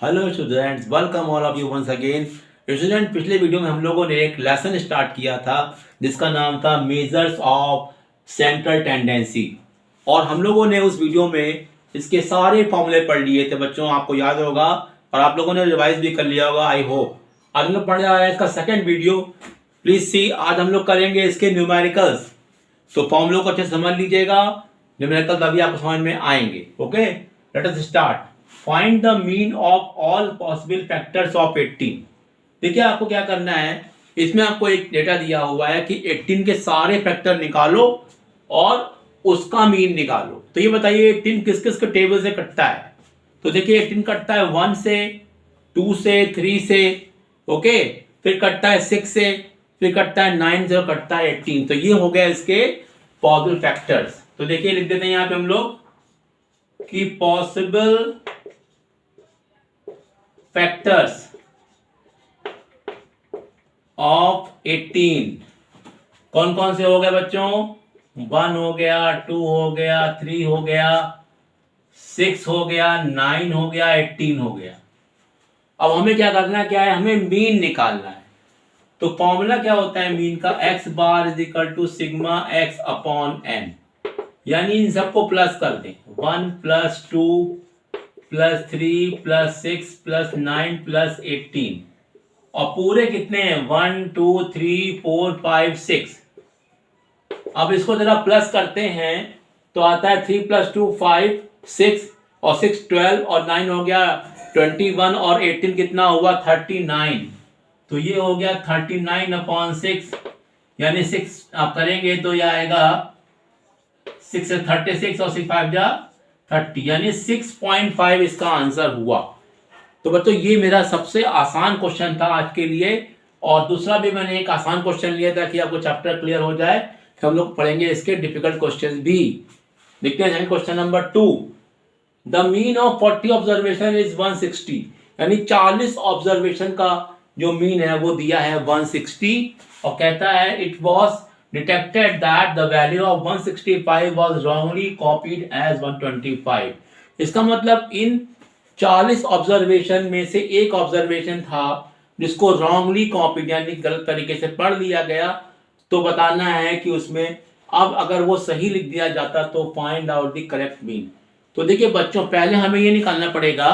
Hello students, welcome all of you once again. Student, पिछले video में हम लोगों ने एक लेसन स्टार्ट किया था जिसका नाम था मेजर्स ऑफ सेंट्रल टेंडेंसी, और हम लोगों ने उस वीडियो में इसके सारे फॉर्मूले पढ़ लिए थे। बच्चों, आपको याद होगा और आप लोगों ने रिवाइज भी कर लिया होगा, आई होप। आज हम लोग पढ़ रहे हैं इसका सेकेंड वीडियो। प्लीज सी, आज हम लोग करेंगे इसके न्यूमेरिकल्स। तो फॉर्मूलों को अच्छे से समझ लीजिएगा, न्यूमेरिकल्स अभी आपको समझ में आएंगे। Okay, let us start. Find the mean of all possible factors of 18। देखिए, आपको क्या करना है, इसमें आपको एक डेटा दिया हुआ है कि 18 के सारे फैक्टर निकालो और उसका मीन निकालो। तो ये बताइए 18 किस किस के टेबल से कटता है। तो देखिए 18 कटता है 1 से, 2 से, 3 से, ओके, फिर कटता है 6 से, फिर कटता है 9 से और कटता है 18। तो ये हो गया इसके पॉसिबल फैक्टर्स। तो देखिए लिख देते हैं यहां पे हम लोग कि पॉसिबल फैक्टर्स ऑफ 18 कौन कौन से हो गए बच्चों? 1 हो गया, 2 हो गया, 3 हो गया, 6 हो गया, 9 हो गया, 18 हो गया। अब हमें क्या करना, क्या है, हमें मीन निकालना है। तो फॉर्मूला क्या होता है मीन का? x bar is equal to sigma x upon n, यानी इन सबको प्लस कर दें। 1 plus 2 plus 3 plus 6 plus 9 plus 18, और पूरे कितने हैं? 1 2 3 4 5 6। अब इसको जरा प्लस करते हैं तो आता है 3 प्लस 2 5 6 और 6 12 और 9 हो गया 21 और 18 कितना हुआ? 39। तो ये हो गया 39 अपॉन 6, यानी 6 आप करेंगे तो यह आएगा 6 से 36 और 6 5 जा 30, यानी 6.5 इसका आंसर हुआ। तो बच्चों, ये मेरा सबसे आसान क्वेश्चन था आज के लिए। और दूसरा भी मैंने एक आसान क्वेश्चन लिया था कि आपको चैप्टर क्लियर हो जाए, फिर हम लोग पढ़ेंगे इसके डिफिकल्ट क्वेश्चंस भी। देखते हैं question number 2। The mean of 40 observation is 160, यानी 40 ऑब्जर्वेशन का जो मीन है वो दिया है 160, और कहता है it was detected that the value of 165 was wrongly copied as 125। इसका मतलब इन 40 ऑब्जर्वेशन में से एक ऑब्जर्वेशन था जिसको रॉन्गली कॉपीड यानी गलत तरीके से पढ़ लिया गया। तो बताना है कि उसमें अब अगर वो सही लिख दिया जाता तो find out the correct mean. तो देखिए बच्चों, पहले हमें ये निकालना पड़ेगा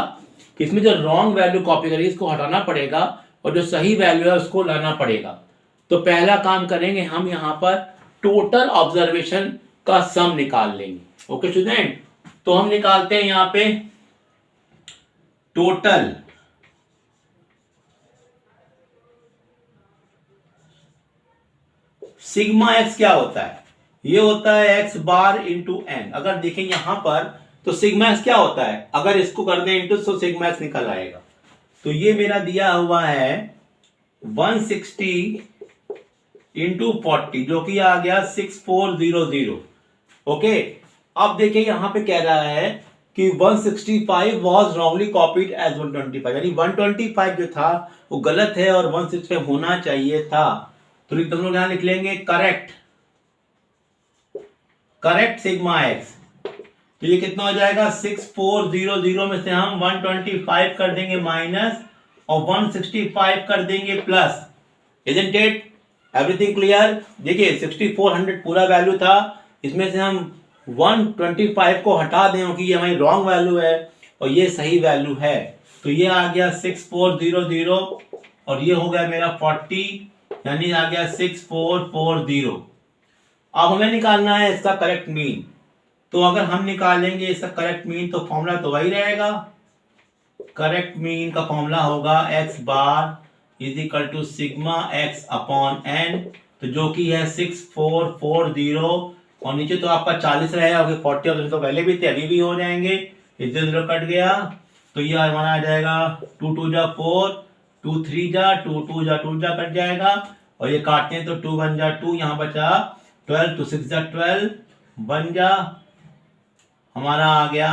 कि इसमें जो रॉन्ग वैल्यू कॉपी करी इसको हटाना पड़ेगा और जो सही वैल्यू है उसको लाना पड़ेगा। तो पहला काम करेंगे हम यहाँ पर टोटल ऑब्जर्वेशन का सम निकाल लेंगे। ओके स्टूडेंट, तो हम निकालते हैं यहाँ पे टोटल सिग्मा एक्स। क्या होता है? ये होता है एक्स बार इंटू एन। अगर देखें यहां पर तो सिग्मा एक्स क्या होता है, अगर इसको कर दें इंटू तो सिग्मा एक्स निकल आएगा। तो ये मेरा दिया हुआ है 160 इंटू 40, जो कि आ गया 6400। ओके, अब देखिए यहां पे कह रहा है कि 165 वॉज रॉन्गली कॉपीड एज 125, यानी 125 जो था वो गलत है और 165 होना चाहिए था। तो हम लोग यहां लिख लेंगे करेक्ट सिग्मा एक्स। तो ये कितना हो जाएगा? 6400 में से हम 125 कर देंगे माइनस और 165 कर देंगे plus. Isn't it? Everything clear? देखिए 6400 पूरा वैल्यू था, इसमें से हम 125 को हटा दें क्योंकि ये हमारी रॉन्ग वैल्यू है और ये सही वैल्यू है। तो ये आ गया 6400 और ये हो गया मेरा 40, यानी आ गया 6440। अब हमें निकालना है इसका करेक्ट मीन। तो अगर हम निकालेंगे इसका करेक्ट मीन तो फॉर्मूला तो वही रहेगा। करेक्ट मीन का फॉर्मूला होगा x bar is equal to sigma x upon n, तो जो कि है 6440, और नीचे तो आपका 40 रहेगा क्योंकि 40 ऑप्शन तो पहले भी थे, अभी भी हो जाएंगे। इधर 0 कट गया तो ये हमारा आ जाएगा 2 2 जा 4, 2 3 जा 2, 2 जा 2 जा कट जाएगा, और ये काटते हैं तो 2 1 जा 2, यहाँ बचा 12, 2 6 जा 12, 1 जा हमारा आ गया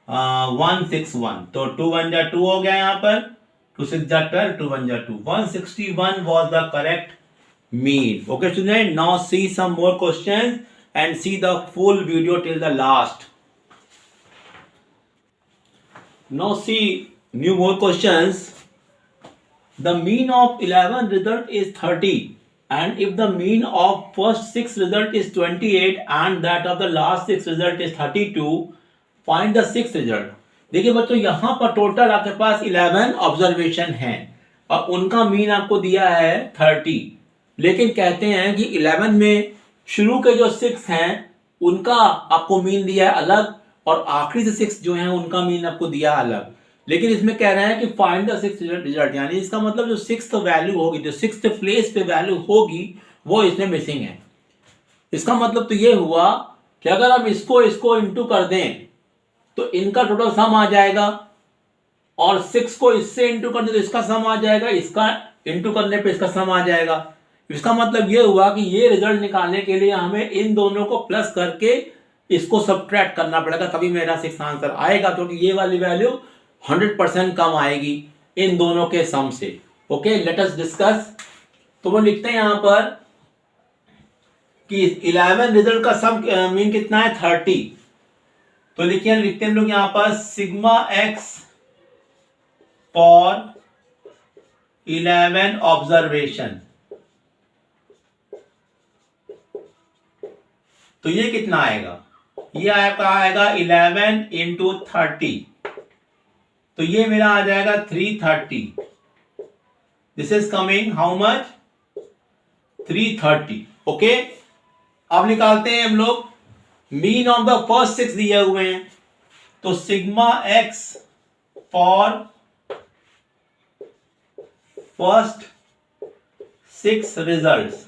161, तो 2 1 जा 2 हो गया यहाँ पर, 2 6 जा 12, 2 1 जा 2, 161 was the correct mean. Okay student, now see some more questions and see the full video till the last. Now see new more questions. The mean of 11 result is 30 and if the mean of first 6 result is 28 and that of the last 6 result is 32, find the 6th result. देखिए बच्चों यहां पर total आपके पास 11 observation हैं और उनका mean आपको दिया है 30. लेकिन कहते हैं कि 11 में शुरू के जो 6 हैं उनका आपको मीन दिया है अलग और आखिरी से 6 जो हैं उनका मीन आपको दिया अलग. लेकिन इसमें कह रहे हैं कि फाइंड द 6th रिजल्ट, यानी इसका मतलब जो 6th वैल्यू होगी, जो 6th प्लेस पे वैल्यू होगी वो इसमें मिसिंग है. इसका मतलब तो ये हुआ कि अगर हम इसको इंटू कर दें तो इनका टोटल सम आ जाएगा और 6 को इससे इंटू कर दें तो इसका सम आ जाएगा, इसका इंटू करने पे इसका सम आ जाएगा. इसका मतलब ये हुआ कि ये रिजल्ट निकालने के लिए हमें इन दोनों को प्लस करके इसको सब्ट्रैक्ट करना पड़ेगा, तभी मेरा 6th आंसर आएगा, क्योंकि ये वाली वैल्यू 100% कम आएगी इन दोनों के सम से. Okay, let us discuss. तो वो लिखते हैं यहां पर कि 11 रिजल्ट का सम मीन कितना है 30. तो लिखिए, लिखते हैं हम लोग यहां पर सिग्मा एक्स फॉर 11 ऑब्जर्वेशन. तो ये कितना आएगा, ये आपका आएगा 11 इंटू 30. तो ये मेरा आ जाएगा 330. This is coming how much, 330. Okay, अब निकालते हैं हम लोग मीन ऑफ द फर्स्ट 6 दिए हुए हैं. तो sigma x for first 6 results.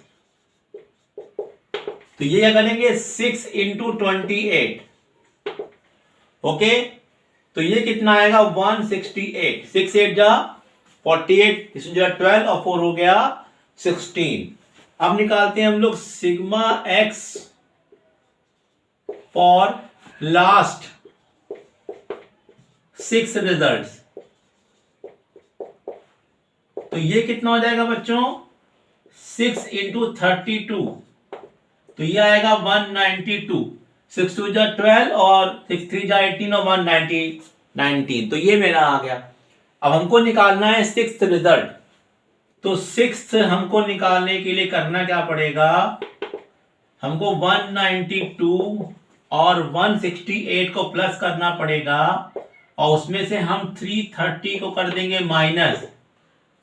तो ये क्या करेंगे 6 इंटू 28. ओके, तो ये कितना आएगा 168. 6 8 जा 48, इसमें जो 12 और 4 हो गया 16. अब निकालते हैं हम लोग sigma x for last 6 results. तो ये कितना हो जाएगा बच्चों 6 इंटू 32. तो ये आएगा 192. 6 2 जा 12 और 6 3 जा 18 और 19. तो ये मेरा आ गया. अब हमको निकालना है 6th रिजल्ट. तो 6th हमको निकालने के लिए करना क्या पड़ेगा, हमको 192 और 168 को प्लस करना पड़ेगा और उसमें से हम 330 को कर देंगे माइनस.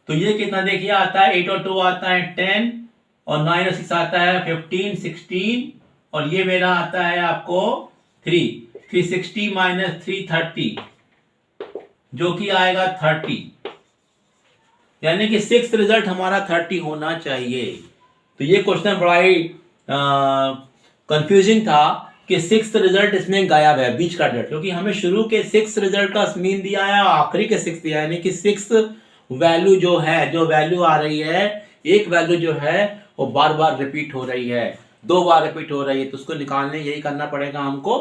तो ये कितना देखिए आता है 8 और 2 आता है 10 और 9 और 6 आता है 15 16 और ये मेरा आता है आपको 360 माइनस 330 जो कि आएगा 30. यानी कि 6th रिजल्ट हमारा 30 होना चाहिए. तो ये क्वेश्चन बड़ा ही कंफ्यूजिंग था कि 6th रिजल्ट इसमें गायब है, बीच का रिजल्ट, क्योंकि हमें शुरू के 6 रिजल्ट का मीन दिया है और आखिरी के 6 दिया है. यानी कि 6th वैल्यू जो है, जो वैल्यू आ रही है, एक वैल्यू जो है वो बार बार रिपीट हो रही है, 2 बार रिपीट हो रही है. तो उसको निकालने यही करना पड़ेगा हमको.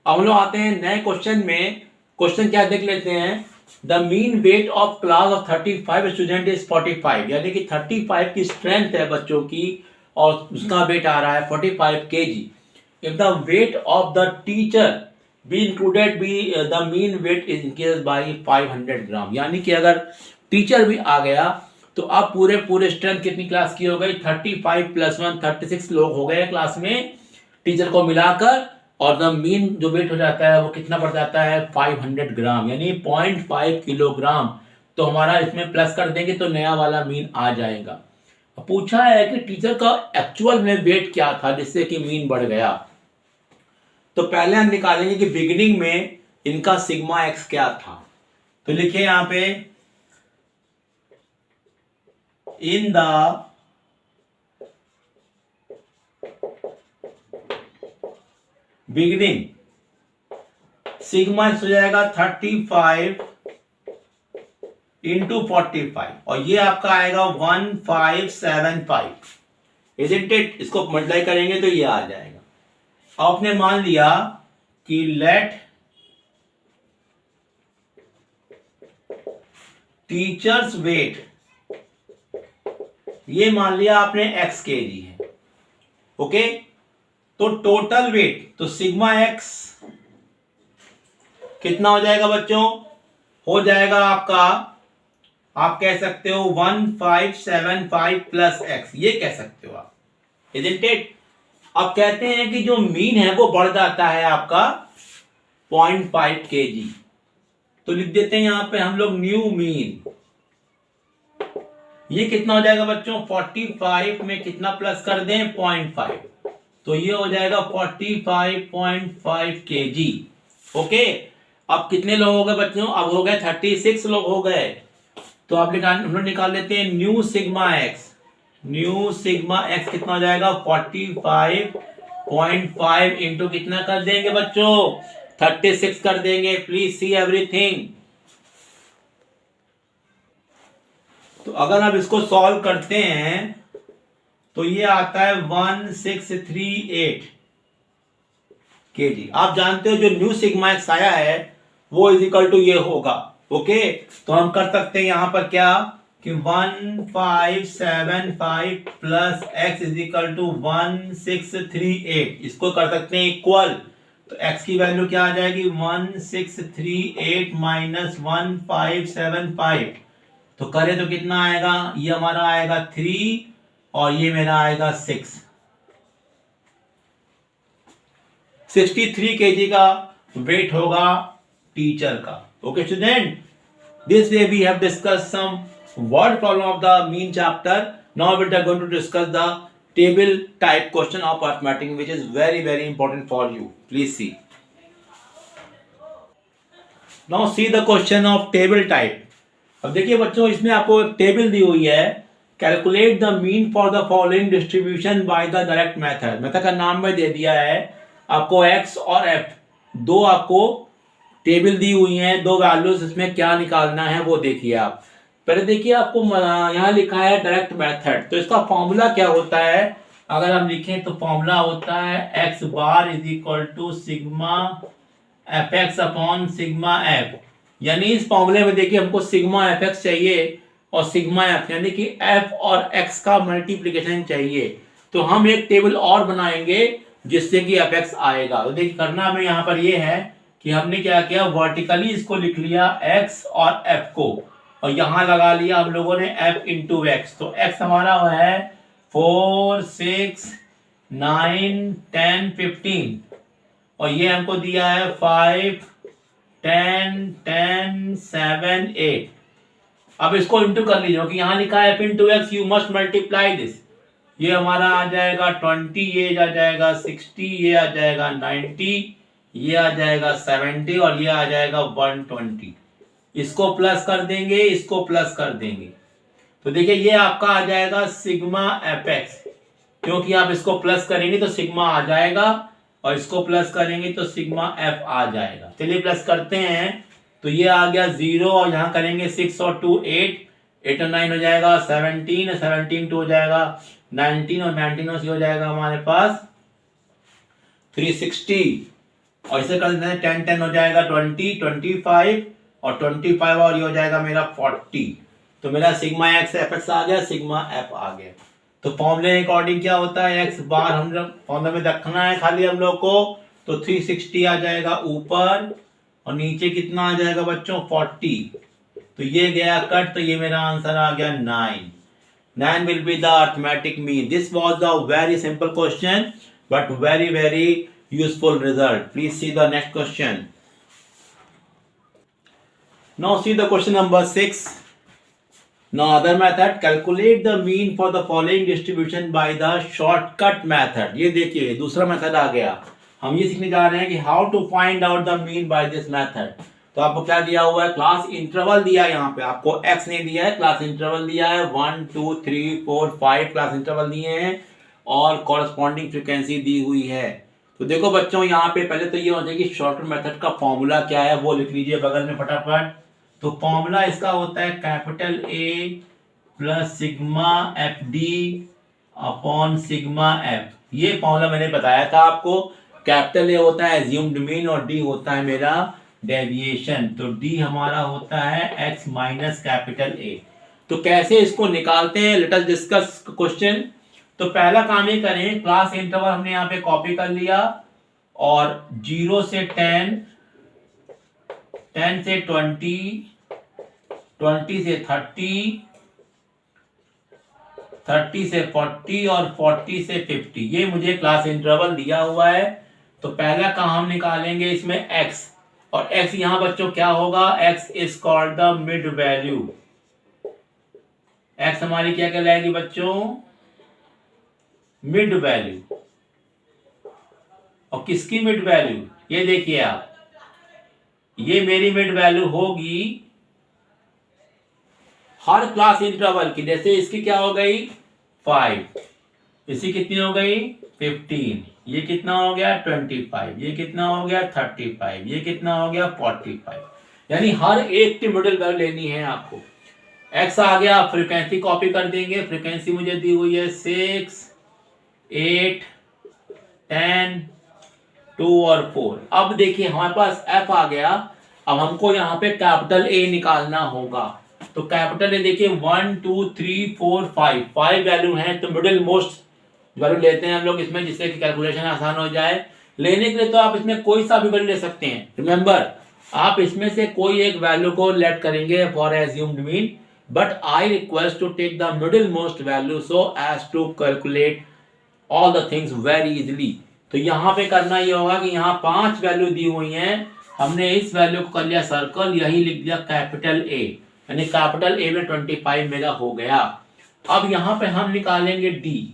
अब हम लोग आते हैं नए क्वेश्चन में. क्वेश्चन क्या देख लेते हैं. The mean weight of class of 35 student is 45. यानी कि 35 की स्ट्रेंथ है बच्चों की और उसका वेट आ रहा है 45 kg. If the weight of the teacher be included be the mean weight is increase by 500 gram. यानी कि अगर टीचर भी आ गया तो अब पूरे स्ट्रेंथ कितनी क्लास की हो गई 35 + 1 36 लोग हो गए क्लास में टीचर को मिलाकर. और द मीन जो वेट हो जाता है वो कितना पड़ जाता है 500 ग्राम, यानी 0.5 किलोग्राम. तो हमारा इसमें प्लस कर देंगे तो नया वाला मीन आ जाएगा. पूछा है कि टीचर का एक्चुअल में वेट क्या था जिससे कि मीन बढ़ गया. तो पहले हम निकालेंगे कि बिगिनिंग में इनका सिग्मा एक्स क्या था. तो लिखिए यहां पे इन द बिगिनिंग सिग्मा हो जाएगा 35 इंटू 45 और ये आपका आएगा 1575. Isn't it. इसको मल्टीप्लाई करेंगे तो ये आ जाएगा. आपने मान लिया कि लेट टीचर्स वेट, ये मान लिया आपने x kg है. ओके, तो टोटल वेट तो सिग्मा एक्स कितना हो जाएगा बच्चों हो जाएगा आपका, आप कह सकते हो 1575 प्लस एक्स, ये कह सकते हो आप, इजंट इट। अब कहते हैं कि जो मीन है वो बढ़ जाता है आपका 0.5 kg, तो लिख देते हैं यहां पे हम लोग न्यू मीन। ये कितना हो जाएगा बच्चों, 45 में कितना प्लस कर दें, 0.5, तो ये हो जाएगा 45.5 kg। ओके, अब कितने लोग हो गए बच्चों, अब हो गए 36 लोग हो गए। तो आप हम लोग निकाल लेते हैं new sigma x. New sigma x कितना हो जाएगा, 45.5 इंटू कितना कर देंगे बच्चों, 36 कर देंगे। Please see everything. तो अगर आप इसको सॉल्व करते हैं तो ये आता है 1638 kg। आप जानते हो जो न्यू सिग्मा एक्स आया है वो इज इक्वल टू ये होगा। ओके, तो हम कर सकते हैं यहां पर क्या कि 1575 plus x is equal to 1638, इसको कर सकते हैं इक्वल। तो x की वैल्यू क्या आ जाएगी, 1638 माइनस 1575, तो करें तो कितना आएगा, ये हमारा आएगा 3 और ये मेरा आएगा 6, 63 kg का वेट होगा टीचर का। Okay student, this way we have discussed some word problem of the mean chapter. Now we are going to discuss the table type question of arithmetic, which is very important for you. Please see. Now see the question of table type. अब देखिए बच्चों, इसमें आपको एक table दी हुई है, calculate the mean for the following distribution by the direct method. Method का नाम में दे दिया है आपको, x और f दो आपको टेबल दी हुई है, दो वैल्यूज, इसमें क्या निकालना है वो देखिए आप। पहले देखिए आपको यहाँ लिखा है डायरेक्ट मेथड, तो इसका फॉर्मूला क्या होता है, अगर हम लिखें तो फॉर्मूला होता है x bar is equal to sigma f x upon sigma f. यानी इस फॉर्मूले में देखिए हमको सिग्मा एफ एक्स चाहिए और सिग्मा एफ, यानी कि एफ और एक्स का मल्टीप्लीकेशन चाहिए। तो हम एक टेबल और बनाएंगे जिससे कि एफ एक्स आएगा। तो देखिए करना हमें यहाँ पर ये है कि हमने क्या किया, वर्टिकली इसको लिख लिया x और f को, और यहां लगा लिया हम लोगों ने f इंटू एक्स। तो x हमारा है 4 6 9 10 15, और ये हमको दिया है 5 10 10 7 8। अब इसको इंटू कर लीजिए कि यहां लिखा है f into x, you must multiply this. ये हमारा आ जाएगा 20, ये आ जाएगा 60, ये आ जाएगा 90, ये आ जाएगा 70 और ये आ जाएगा 120। इसको प्लस कर देंगे, इसको प्लस कर देंगे, तो देखिए ये आपका आ जाएगा सिग्मा एफ एक्स, क्योंकि आप इसको प्लस करेंगे तो सिग्मा आ जाएगा और इसको प्लस करेंगे तो सिग्मा एफ आ जाएगा। चलिए प्लस करते हैं, तो ये आ गया 0 और यहाँ करेंगे 6 और 2 8, 8 और 9 हो जाएगा 17, 17 2 हो जाएगा 19 और 19 से हो जाएगा हमारे पास 360, और इसे कर देते हैं 10 10 हो जाएगा 20 25 और 25 और ये हो जाएगा मेरा 40। तो मेरा सिग्मा एक्स एफ एक्स आ गया, सिग्मा एफ आ गया। तो फॉर्मूले अकॉर्डिंग क्या होता है, एक्स बार हम लोग फॉर्मूले में रखना है खाली हम लोग को, तो 360 आ जाएगा ऊपर और नीचे कितना आ जाएगा बच्चों 40। तो ये गया कट, तो ये मेरा आंसर आ गया 9। 9 will be the arithmetic mean. This was the very simple question but very useful result. Please see the next question. Now see the question number 6. Now other method, calculate the mean for the following distribution by the shortcut method. ये देखिए दूसरा method आ गया। हम ये सीखने जा रहे हैं कि how to find out the mean by this method. तो आपको क्या दिया हुआ है, क्लास इंटरवल दिया है, यहाँ पे आपको x नहीं दिया है, क्लास इंटरवल दिया है 1 2 3 4 5 क्लास इंटरवल दिए हैं और कॉरस्पॉन्डिंग फ्रीक्वेंसी दी हुई है। तो देखो बच्चों यहाँ पे पहले तो ये हो जाएगी शॉर्टकट मेथड का फॉर्मूला क्या है वो लिख लीजिए बगल में फटाफट। तो फॉर्मूला इसका होता है capital A plus sigma F D upon sigma F. ये फॉर्मूला मैंने बताया था आपको। कैपिटल A होता है एज्यूम्ड मीन और D होता है मेरा डेविएशन। तो D हमारा होता है x माइनस कैपिटल A। तो कैसे इसको निकालते हैं, लेट अस डिस्कस क्वेश्चन। तो पहला काम ये करें, क्लास इंटरवल हमने यहाँ पे कॉपी कर लिया और 0 से 10, 10 से 20, 20 से 30, 30 से 40 और 40 से 50। ये मुझे क्लास इंटरवल दिया हुआ है। तो पहला का हम निकालेंगे इसमें x, और x यहां बच्चों क्या होगा, x is called the mid value. x हमारी क्या कहलाएगी बच्चों, मिड वैल्यू। और किसकी मिड वैल्यू, ये देखिए आप, ये मेरी मिड वैल्यू होगी हर क्लास इंटरवल की। जैसे इसकी क्या हो गई 5, इसकी कितनी हो गई 15, ये कितना हो गया 25, ये कितना हो गया 35, ये कितना हो गया 45। यानी हर एक की मिडिल वैल्यू लेनी है आपको। एक्स आ गया, फ्रीक्वेंसी कॉपी कर देंगे। फ्रीक्वेंसी मुझे दी हुई है 6, 8, 10, 2 और 4। अब देखिए हमारे पास एफ आ गया। अब हमको यहाँ पे कैपिटल ए निकालना होगा। तो कैपिटल ए देखिए 1 2 3 4 5 वैल्यू है। तो मिडिल मोस्ट वैल्यू लेते हैं हम लोग इसमें, जिससे कि कैलकुलेशन आसान हो जाए। लेने के लिए तो आप इसमें कोई सा भी वैल्यू ले सकते हैं। रिमेंबर, आप इसमें से कोई एक वैल्यू को लेट करेंगे for assumed mean, but I request to take the middle most value so as to calculate all the things very easily. तो यहाँ पे करना ये होगा कि यहाँ 5 वैल्यू दी हुई हैं, हमने इस वैल्यू को कर लिया सर्कल, यही लिख दिया कैपिटल ए, यानी कैपिटल ए में 25 मेगा हो गया। अब यहाँ पे हम निकालेंगे डी,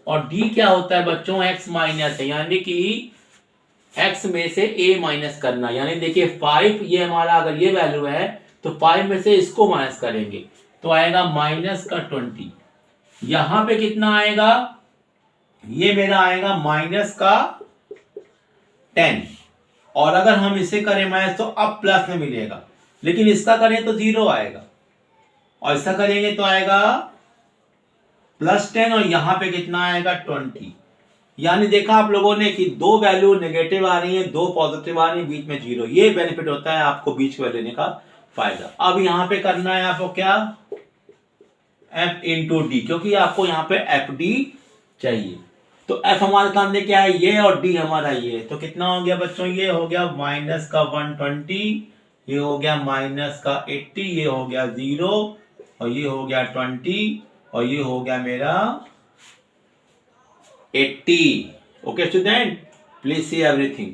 और डी क्या होता है बच्चों, एक्स माइनस है, यानी कि एक्स में से ए माइनस करना। यानी देखिए 5, ये हमारा अगर ये वैल्यू है तो 5 में से इसको माइनस करेंगे तो आएगा माइनस का 20। यहां पे कितना आएगा, ये मेरा आएगा माइनस का 10, और अगर हम इसे करें माइनस तो अब प्लस में मिलेगा, लेकिन इसका करें तो 0 आएगा, और इसका करेंगे तो आएगा +10, और यहां पे कितना आएगा 20। यानी देखा आप लोगों ने कि 2 वैल्यू नेगेटिव आ रही है, 2 पॉजिटिव आ रही है, बीच में 0। ये बेनिफिट होता है आपको बीच में लेने का फायदा। अब यहां पे करना है आपको क्या, f इंटू डी, क्योंकि आपको यहाँ पे एफ डी चाहिए। तो f हमारे सामने क्या है, ये, और d हमारा ये। तो कितना हो गया बच्चों, ये हो गया माइनस का 120, ये हो गया माइनस का 80, ये हो गया 0, और ये हो गया 20, और ये हो गया मेरा 80। Okay student, please see everything.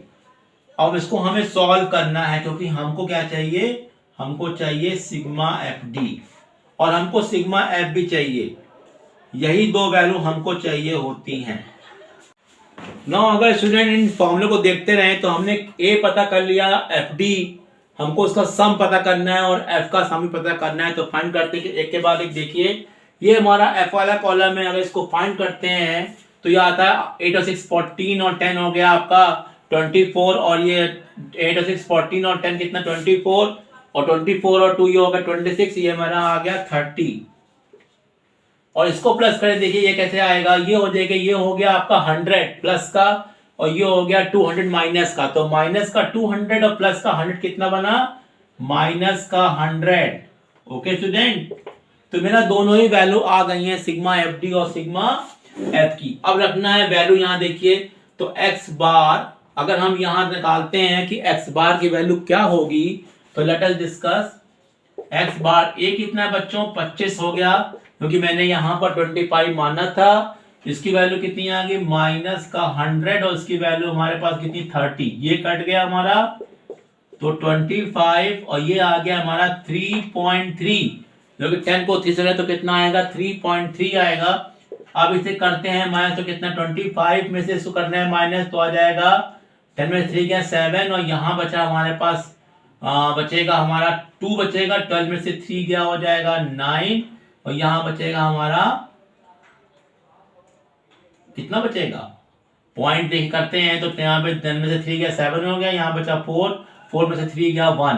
अब इसको हमें सॉल्व करना है, क्योंकि हमको क्या चाहिए, हमको चाहिए सिग्मा एफ डी, और हमको सिग्मा एफ भी चाहिए। यही 2 वैल्यू हमको चाहिए होती हैं। ना अगर स्टूडेंट इन फॉर्मूले को देखते रहे तो हमने ए पता कर लिया, एफ डी हमको उसका सम पता करना है, और एफ का सम भी पता करना है। तो फाइंड करते हैं एक के बाद एक। देखिए ये हमारा एफ वाला कॉलम है, अगर इसको फाइंड करते हैं तो ये आता है 8 और 6 14, और 10 हो गया आपका 24, और ये 8 और 6 14 और 10 कितना 24, और 24 और 2 ये हो गया 26, ये हमारा आ गया 30। और इसको प्लस करें, देखिए ये कैसे आएगा, ये हो जाएगा, ये हो गया आपका 100 प्लस का, और ये हो गया 200 माइनस का। तो माइनस का 200 और प्लस का 100 कितना बना, माइनस का 100। ओके स्टूडेंट, तो मेरा दोनों ही वैल्यू आ गई हैं, सिग्मा एफ डी और सिग्मा एफ की। अब रखना है वैल्यू, यहां देखिए तो एक्स बार, अगर हम यहां निकालते हैं कि एक्स बार की वैल्यू क्या होगी, तो लेट अस डिस्कस। एक्स बार ए कितना है बच्चों, 25 हो गया, क्योंकि मैंने यहां पर 25 माना था। इसकी वैल्यू कितनी आ गई, माइनस का 100, और इसकी वैल्यू हमारे पास कितनी 30, ये कट गया हमारा, तो 25, और ये आ गया हमारा 3.3, जो कि 10 को 3 से तो कितना आएगा 3.3 आएगा। अब इसे करते हैं माइनस, तो कितना 25 में से इसको करना है माइनस, तो आ जाएगा 10 में 3 गया 7, और यहाँ बचा हमारे पास बचेगा हमारा 2 बचेगा, 12 में से 3 गया हो जाएगा 9, और यहाँ बचेगा हमारा कितना बचेगा, पॉइंट देख करते हैं तो यहाँ पे 10 में से 3 गया 7 हो गया, यहाँ बचा 4 में से 3 गया 1,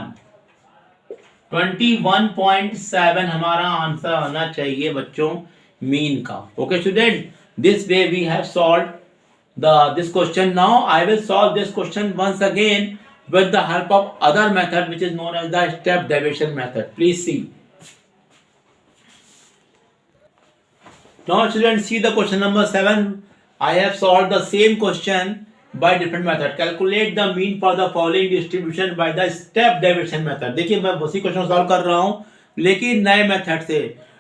21.7 हमारा आंसर आना चाहिए बच्चों मीन का। Okay student, this way we have solved this question. Now I will solve this question once again with the help of other method which is known as the step deviation method. Please see. Now students, see the question number 7. I have solved the same question by different method. Calculate the mean for the following distribution by the step deviation method. देखिए मैं उसी question solve कर रहा हूँ, लेकिन नए method से।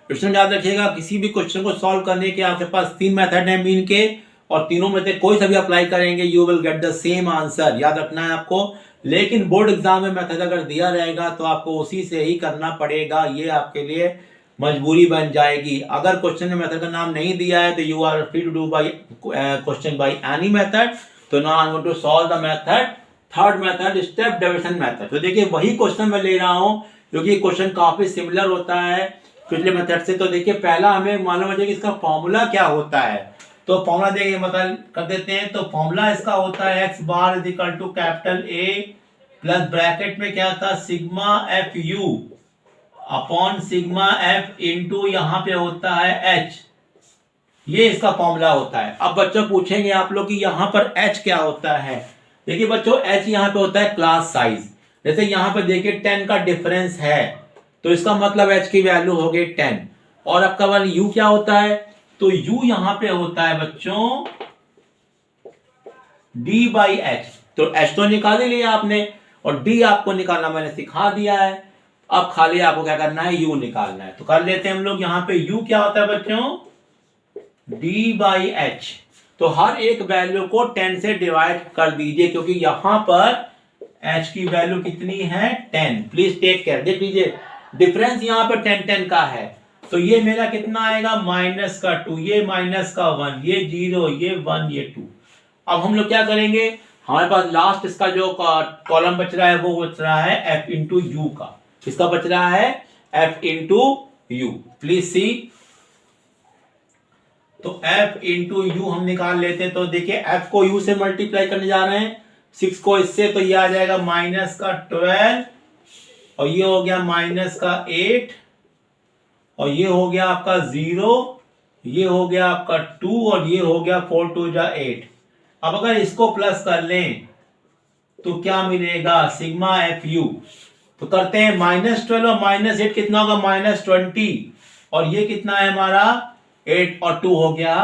Question याद रखिएगा, किसी भी क्वेश्चन को सॉल्व करने के आपके पास 3 मेथड है मीन के, और तीनों में से कोई सा भी अप्लाई करेंगे you will get the same answer, याद रखना है आपको। लेकिन बोर्ड एग्जाम में मेथड अगर दिया रहेगा तो आपको उसी से ही करना पड़ेगा, ये आपके लिए मजबूरी बन जाएगी। अगर क्वेश्चन में मेथड का नाम नहीं दिया है तो you are free to do by question by any method. तो now I am going to solve the method, third method step deviation method. तो देखिए वही क्वेश्चन मैं ले रहा हूं क्योंकि क्वेश्चन काफी सिमिलर होता है पिछले मेथड से। तो देखिए पहला हमें मालूम है कि इसका फॉर्मूला क्या होता है। तो फॉर्मूला देखिए मतलब कर देते हैं। तो फॉर्मूला इसका होता है x bar is equal to capital A plus bracket में क्या था sigma f u upon sigma f into यहाँ पे होता है h। ये इसका फॉर्मूला होता है। अब बच्चों पूछेंगे आप लोग कि यहाँ पर h क्या होता है। देखिए बच्चों h यहाँ पे होता है क्लास साइज। जैसे यहाँ पे देखिए 10 का डिफरेंस है तो इसका मतलब h की वैल्यू हो गई 10। और आपका वाला u क्या होता है, तो u यहाँ पे होता है बच्चों d बाई h। तो h तो निकाल ही लिया आपने और d आपको निकालना मैंने सिखा दिया है। अब खाली आपको क्या करना है, u निकालना है। तो कर लेते हैं हम लोग। यहाँ पे u क्या होता है बच्चों d बाई h। तो हर एक वैल्यू को 10 से डिवाइड कर दीजिए क्योंकि यहां पर h की वैल्यू कितनी है 10। प्लीज टेक केयर, देख लीजिए डिफरेंस यहाँ पर 10 का है। तो ये मेरा कितना आएगा माइनस का 2, ये माइनस का 1, ये 0, ये 1, ये 2। अब हम लोग क्या करेंगे, हमारे पास लास्ट इसका जो कॉलम बच रहा है वो बच रहा है f इंटू यू का। किसका बच रहा है, f into you. Please see, तो f इंटू यू हम निकाल लेते हैं। तो देखिए f को u से मल्टीप्लाई करने जा रहे हैं, 6 को इससे, तो ये आ जाएगा माइनस का 12 और ये हो गया माइनस का 8 और ये हो गया आपका 0, ये हो गया आपका 2 और ये हो गया 4 2 जा 8। अब अगर इसको प्लस कर लें तो क्या मिलेगा सिग्मा एफ यू। तो करते हैं -12 और -8 कितना होगा -20 और ये कितना है हमारा 8 और 2 हो गया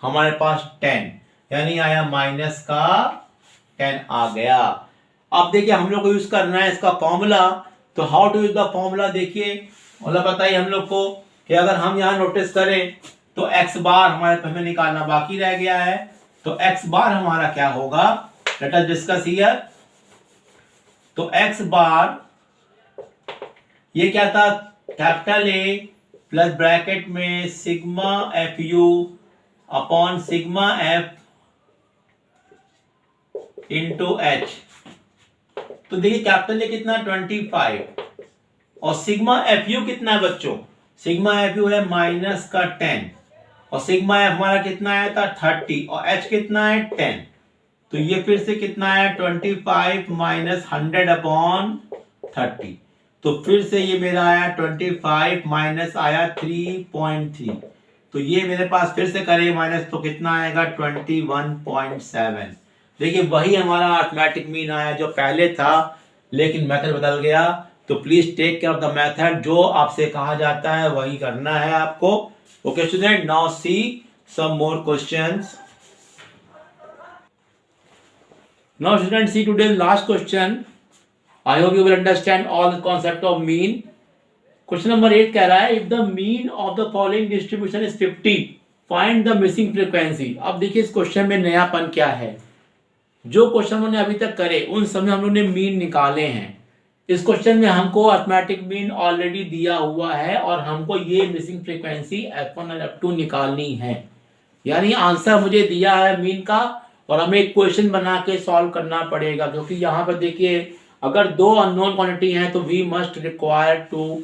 हमारे पास 10, यानी आया माइनस का 10 आ गया। अब देखिए हम लोग को यूज करना है इसका फॉर्मूला। तो how to use the formula, देखिए मतलब बताइए हम लोग को कि अगर हम यहाँ नोटिस करें तो x बार हमारे हमें निकालना बाकी रह गया है। तो x बार हमारा क्या होगा, लेट अस डिस्कस हियर। तो x बार ये क्या था कैपिटल A प्लस ब्रैकेट में sigma f u upon sigma f into H. तो देखिए कैपिटल A कितना 25 और सिग्मा एफ यू कितना है बच्चों, सिग्मा एफ यू है माइनस का 10 और सिग्मा एफ हमारा कितना आया था 30 और एच कितना है 10। तो ये फिर से कितना है 25 माइनस 100 अपॉन 30। तो फिर से ये मेरा आया 25 माइनस आया 3.3। तो ये मेरे पास फिर से करें माइनस तो कितना आएगा 21.7। देखिए वही हमारा अर्थमेटिक मीन आया जो पहले था लेकिन मेथड बदल गया। तो please take care of the method, जो आपसे कहा जाता है वही करना है आपको। Okay student, now see some more questions. Now student see today's last question. I hope you will understand all the concept of mean. Question number 8 कह रहा है if the mean of the following distribution is 50, find the missing frequency. अब देखिए इस question में नयापन क्या है, जो क्वेश्चन हमने अभी तक करे उन समय हम लोग ने मीन निकाले हैं। इस क्वेश्चन में हमको अर्थमेटिक मीन ऑलरेडी दिया हुआ है और हमको ये मिसिंग फ्रीक्वेंसी f1 और f2 निकालनी है। यानी आंसर मुझे दिया है मीन का और हमें एक क्वेश्चन बना के सॉल्व करना पड़ेगा क्योंकि यहाँ पर देखिए अगर दो अननोन क्वांटिटी हैं तो we must require two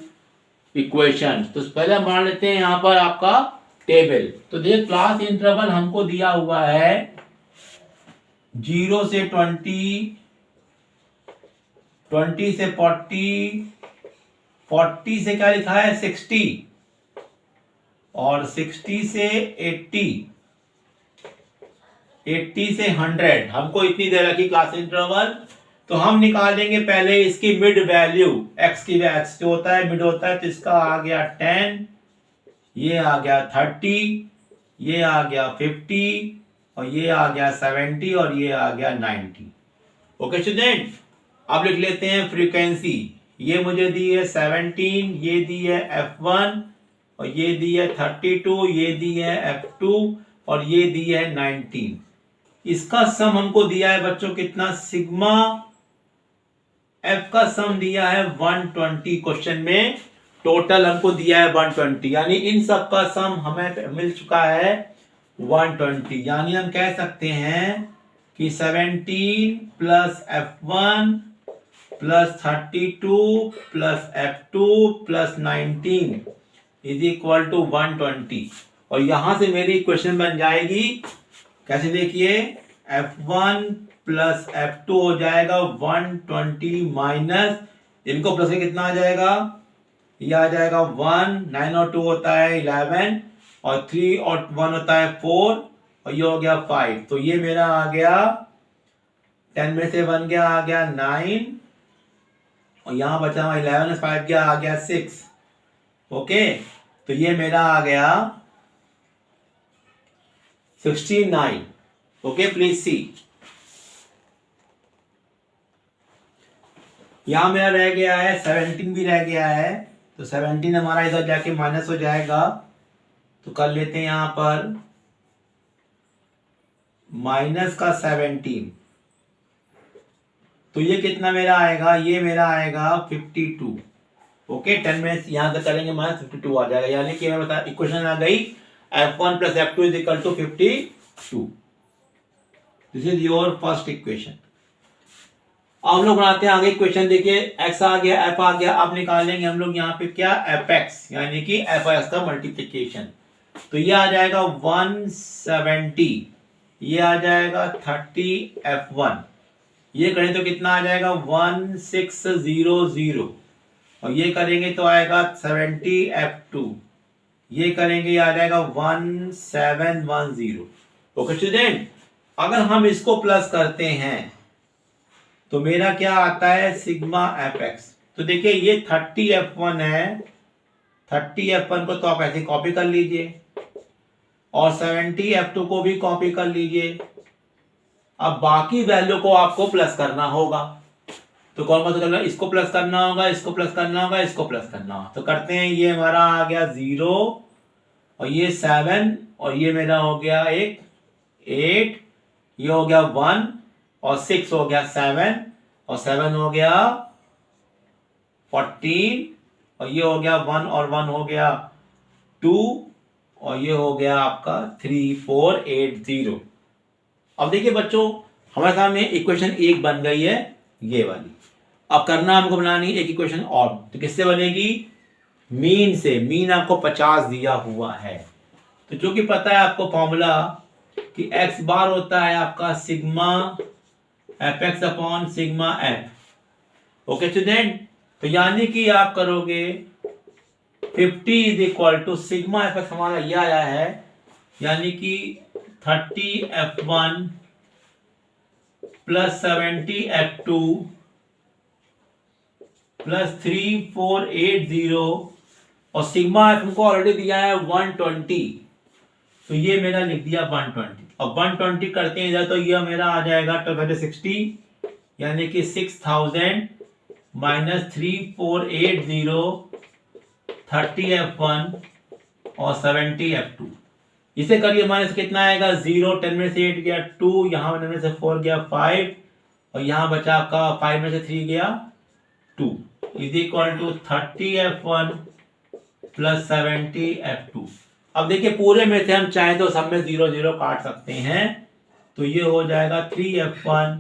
equation. तो पहले हम मान लेते हैं यहाँ पर आपका टेबल। तो देखिए क्लास इंटरवल हमको दिया हुआ है 0 से 20, 20 से 40, 40 से क्या लिखा है 60 और 60 से 80, 80 से 100। हमको इतनी देर रखी क्लास इंटरवल। तो हम निकालेंगे पहले इसकी मिड वैल्यू, x की x जो होता है मिड होता है। तो इसका आ गया 10, ये आ गया 30, ये आ गया 50 और ये आ गया 70 और ये आ गया 90। ओके स्टूडेंट, अब लिख लेते हैं फ्रीक्वेंसी। ये मुझे दी है 17, ये दी है F1 और ये दी है 32, ये दी है F2 और ये दी है 19। इसका सम हमको दिया है बच्चों कितना, सिग्मा F का सम दिया है 120 क्वेश्चन में, टोटल हमको दिया है 120, यानी इन सब का सम हमें मिल चुका है 120। यानी हम कह सकते हैं कि 17 plus F1 plus 32 plus F2 plus 19 is equal to 120। और यहां से मेरी इक्वेशन बन जाएगी, कैसे देखिए, F1 प्लस F2 हो जाएगा 120 माइनस, इनको प्लस के कितना आ जाएगा, ये आ जाएगा 1, 9 और 2 होता है 11 और 3 और 1 होता है 4 और ये हो गया 5। तो ये मेरा आ गया 10 में से 1 गया आ गया 9 और यहां बचा हुआ 11 में 5 गया आ गया 6। ओके, तो ये मेरा आ गया 69। ओके, प्लीज सी, यहां मेरा रह गया है 17 भी रह गया है, तो 17 हमारा इधर जाके माइनस हो जाएगा, तो कर लेते हैं यहां पर माइनस का 17, तो ये कितना मेरा आएगा, ये मेरा आएगा 52। ओके, 10 में यहां से करेंगे माइनस 52 आ जाएगा, यानी कि मैं बता इक्वेशन आ गई F1 plus F2 is equal to 52। This is your first equation. अब हम लोग बनाते हैं आगे क्वेश्चन, देखिए x आ गया, f आ गया, अब निकालेंगे हम लोग यहाँ पे क्या, fx, यानी कि fx का मल्टीप्लिकेशन। तो ये आ जाएगा 170, ये आ जाएगा 30 f1, ये करें तो कितना आ जाएगा 1600 और ये करेंगे तो आएगा 70 f2, ये करेंगे ये आ जाएगा 1710। ओके स्टूडेंट, अगर हम इसको प्लस करते हैं तो मेरा क्या आता है, सिग्मा fx। तो देखिए ये 30 f1 है, 30 f1 को तो आप ऐसे कॉपी कर लीजिए और 70 f2 को भी कॉपी कर लीजिए। अब बाकी वैल्यू को आपको प्लस करना होगा, तो कौन कौन सा करना, इसको प्लस करना होगा, इसको प्लस करना होगा, इसको प्लस करना होगा। तो करते हैं, ये हमारा आ गया 0 और ये 7 और ये मेरा हो गया 8, ये हो गया 1 और 6 हो गया 7 और 7 हो गया 14 और ये हो गया 1 और 1 हो गया 2 और ये हो गया आपका 3480। अब देखिए बच्चों, हमारे सामने इक्वेशन एक बन गई है ये वाली। अब करना हमको बनानी एक इक्वेशन और, तो किससे बनेगी, मीन से। मीन आपको 50 दिया हुआ है, तो जो कि पता है आपको फॉर्मूला कि x बार होता है आपका sigma fx upon sigma f। Okay student, तो यानी कि आप करोगे 50 is equal to sigma fx हमारा यह आया है, यानी कि 30 f1 प्लस 70 f2 प्लस 3480 और सिग्मा f हमको ऑलरेडी दिया है 120, तो ये मेरा लिख दिया 120। अब 120 करते हैं इधर, तो ये मेरा आ जाएगा 60, यानी कि 6000 माइनस 3480, 30 f1 और 70 f2। इसे करिए माइनस कितना आएगा, 0, 10 में से 8 गया 2, यहाँ 10 में से 4 गया 5 और यहाँ बचा आपका 5 में से 3 गया 2 is equal to 30 f1 plus 70 f2। अब देखिए पूरे में से हम चाहे तो सब में 0 0 काट सकते हैं, तो ये हो जाएगा 3f1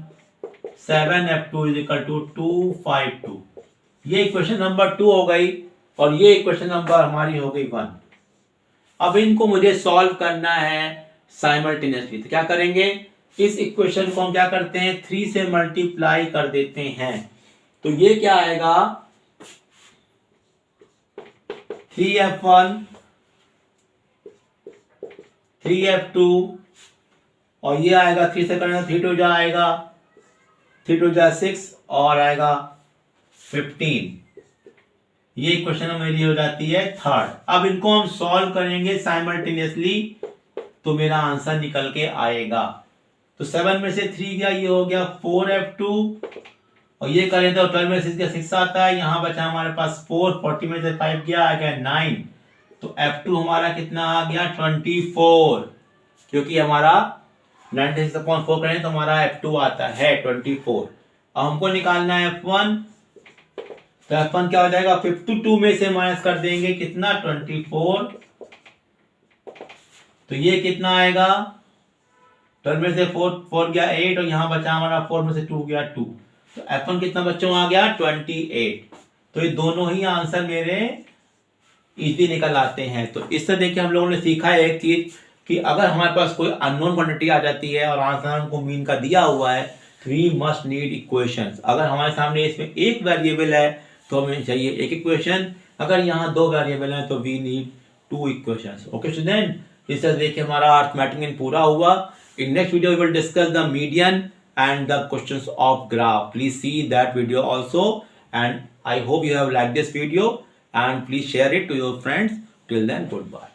7f2 is equal to 252। ये इक्वेशन नंबर 2 हो गई और ये इक्वेशन नंबर हमारी हो गई 1। अब इनको मुझे सॉल्व करना है साइमल्टेनियसली, तो क्या करेंगे, इस इक्वेशन को हम क्या करते हैं 3 से मल्टीप्लाई कर देते हैं, तो ये क्या आएगा 3f1 3f2 और ये आएगा 3 से करना 3 2 जा आएगा 3 2 जा 6 और आएगा 15। ये इक्वेशन मेरी हो जाती है थर्ड। अब इनको हम सॉल्व करेंगे साइमल्टेनियसली, तो मेरा आंसर निकल के आएगा। तो 7 में से 3 गया, ये हो गया 4f2 और ये करें तो 12 में से 6 आता है, यहाँ बचा हमारे पास 4, 40 में से 5 गया, आ गया 9। तो F2 हमारा कितना आ गया 24, क्योंकि हमारा 96/4 करें तो हमारा F2 आता है 24। अब हमको निकालना है F1, तो F1 क्या हो जाएगा, 52 में से माइनस कर देंगे कितना 24, तो ये कितना आएगा 12 में से 4 गया 8, और यहाँ बचा हमारा 4 में से 2 गया 2, तो F1 कितना बच्चों आ गया 28। तो ये दोनों ही आंसर मेरे इजी निकल आते हैं। तो इससे देखिए हम लोगों ने सीखा है एक चीज कि अगर हमारे पास कोई अननोन क्वांटिटी आ जाती है और आंसर हमको मीन का दिया हुआ है, वी मस्ट नीड इक्वेशंस। अगर हमारे सामने इसमें एक वेरिएबल है तो हमें चाहिए एक इक्वेशन, अगर यहाँ 2 वेरिएबल है तो we need 2 equations. Okay student, इससे देखिए हमारा अर्थमेटिक पूरा हुआ। In next video we will discuss the median and the questions of graph. Please see that video also, and I hope you have liked this video, and please share it to your friends. Till then, goodbye.